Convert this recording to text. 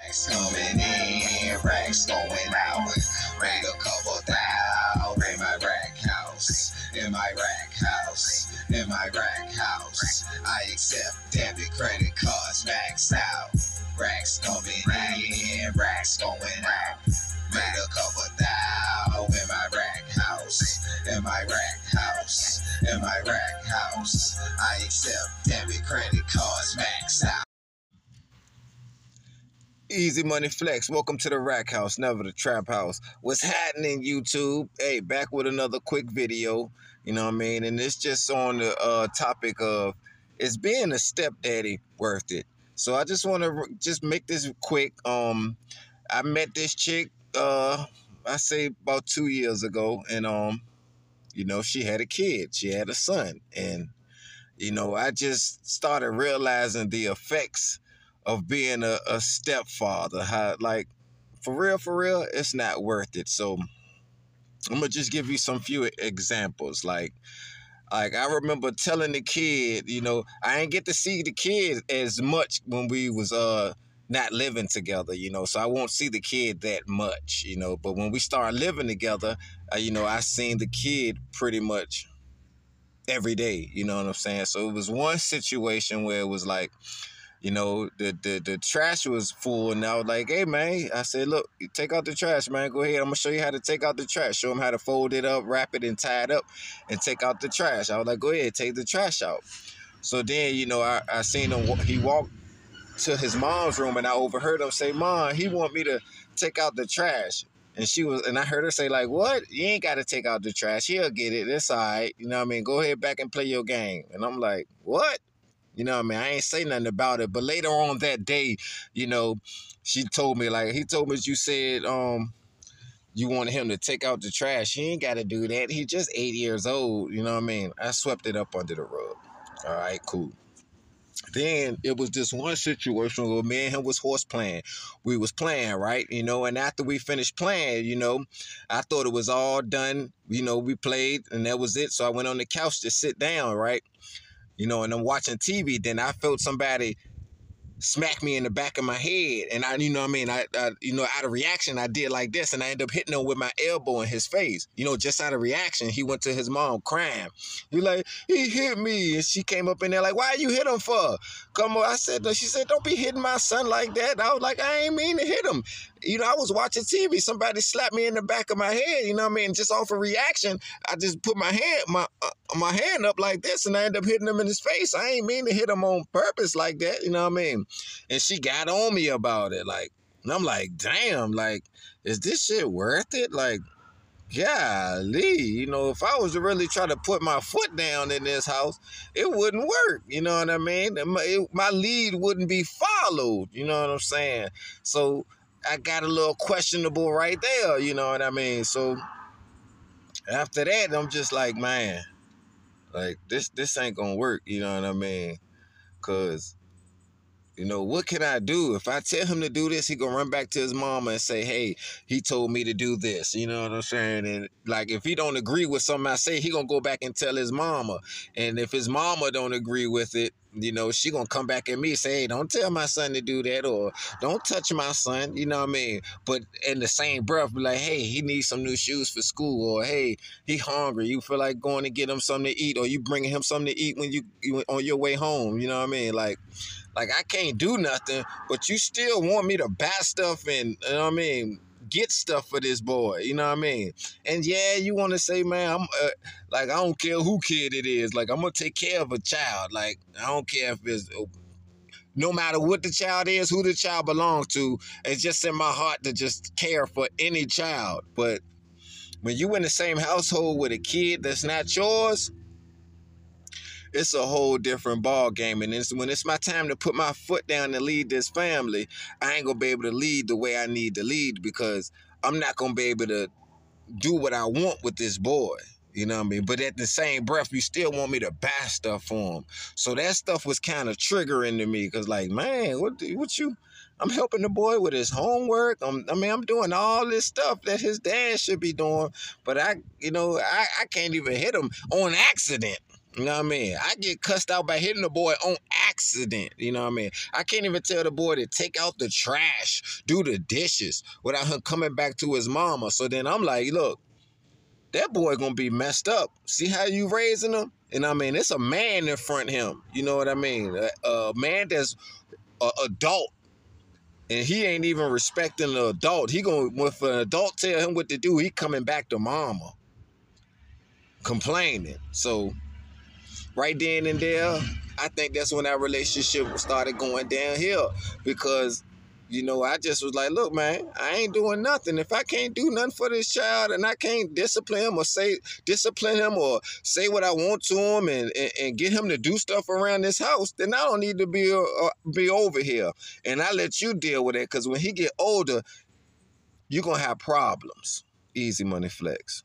Racks coming in, racks going out. Rang a couple thou in my rack house, in my rack house, in my rack house. I accept debit, credit cards, max out. Racks coming in, racks going out. Made a couple thou in my rack house, in my rack house, in my rack house. I accept debit, credit cards, max out. Easy Money Flex, welcome to the Rack House, never the Trap House. What's happening, YouTube? Hey, back with another quick video, you know what I mean? And it's just on the topic of, is being a stepdaddy worth it? So I just want to just make this quick. I met this chick, I say about 2 years ago, and you know, she had a kid, she had a son, and you know, I just started realizing the effects of being a stepfather. How, like, for real, it's not worth it. So I'm gonna just give you some few examples. Like I remember telling the kid, you know, I ain't get to see the kid as much when we was not living together, you know, so I won't see the kid that much, you know. But when we start living together, you know, I seen the kid pretty much every day, you know what I'm saying? So it was one situation where it was like, you know, the trash was full, and I was like, hey, man, I said, look, take out the trash, man. Go ahead. I'm going to show you how to take out the trash. Show him how to fold it up, wrap it, and tie it up, and take out the trash. I was like, go ahead, take the trash out. So then, you know, I seen him, he walked to his mom's room, and I overheard him say, Mom, he want me to take out the trash. And I heard her say, like, what? You ain't got to take out the trash. He'll get it. It's all right. You know what I mean? Go ahead back and play your game. And I'm like, what? You know what I mean? I ain't say nothing about it. But later on that day, you know, she told me, like, he told me you said you wanted him to take out the trash. He ain't got to do that. He's just 8 years old. You know what I mean? I swept it up under the rug. All right, cool. Then it was this one situation where me and him was horse playing. We was playing, right? You know, and after we finished playing, you know, I thought it was all done. You know, we played and that was it. So I went on the couch to sit down, right? You know, and I'm watching TV. Then I felt somebody smack me in the back of my head. And I, you know what I mean? I you know, out of reaction, I did like this. And I ended up hitting him with my elbow in his face. You know, just out of reaction, he went to his mom crying. He like, he hit me. And she came up in there like, why you hit him for? Come on. She said, don't be hitting my son like that. I was like, I ain't mean to hit him. You know, I was watching TV. Somebody slapped me in the back of my head. You know what I mean? Just off a reaction, I just put my hand up like this, and I ended up hitting him in his face. I ain't mean to hit him on purpose like that. You know what I mean? And she got on me about it. Like, and I'm like, damn, like, is this shit worth it? Like, golly, you know, if I was to really try to put my foot down in this house, it wouldn't work. You know what I mean? My lead wouldn't be followed. You know what I'm saying? So I got a little questionable right there. You know what I mean? So after that, I'm just like, man, like, this ain't gonna work. You know what I mean? Because, you know, what can I do? If I tell him to do this, he gonna run back to his mama and say, hey, he told me to do this. You know what I'm saying? And, like, if he don't agree with something I say, he gonna go back and tell his mama. And if his mama don't agree with it, you know, she gonna come back at me and say, hey, don't tell my son to do that, or don't touch my son. You know what I mean? But in the same breath, be like, hey, he needs some new shoes for school, or hey, he hungry. You feel like going to get him something to eat, or you bringing him something to eat when you on your way home. You know what I mean? Like I can't do nothing, but you still want me to buy stuff and, you know what I mean, get stuff for this boy, you know what I mean? And yeah, you want to say, man, I'm like, I don't care who kid it is. Like, I'm going to take care of a child. Like, I don't care if it's, no matter what the child is, who the child belongs to, it's just in my heart to just care for any child. But when you in the same household with a kid that's not yours, it's a whole different ball game. And when it's my time to put my foot down and lead this family, I ain't gonna be able to lead the way I need to lead, because I'm not gonna be able to do what I want with this boy. You know what I mean? But at the same breath, you still want me to buy stuff for him. So that stuff was kind of triggering to me, because, like, man, what you? I'm helping the boy with his homework. I'm doing all this stuff that his dad should be doing, but I can't even hit him on accident. You know what I mean? I get cussed out by hitting the boy on accident. You know what I mean? I can't even tell the boy to take out the trash, do the dishes without him coming back to his mama. So then I'm like, look, that boy gonna be messed up. See how you raising him? And I mean, it's a man in front of him. You know what I mean? A man that's an adult. And he ain't even respecting the adult. He gonna, if an adult tell him what to do, he coming back to mama, complaining. So right then and there, I think that's when our relationship started going downhill, because, you know, I just was like, look, man, I ain't doing nothing. If I can't do nothing for this child and I can't discipline him or say what I want to him and get him to do stuff around this house, then I don't need to be over here. And I let you deal with it, because when he get older, you're going to have problems. Easy Money Flex.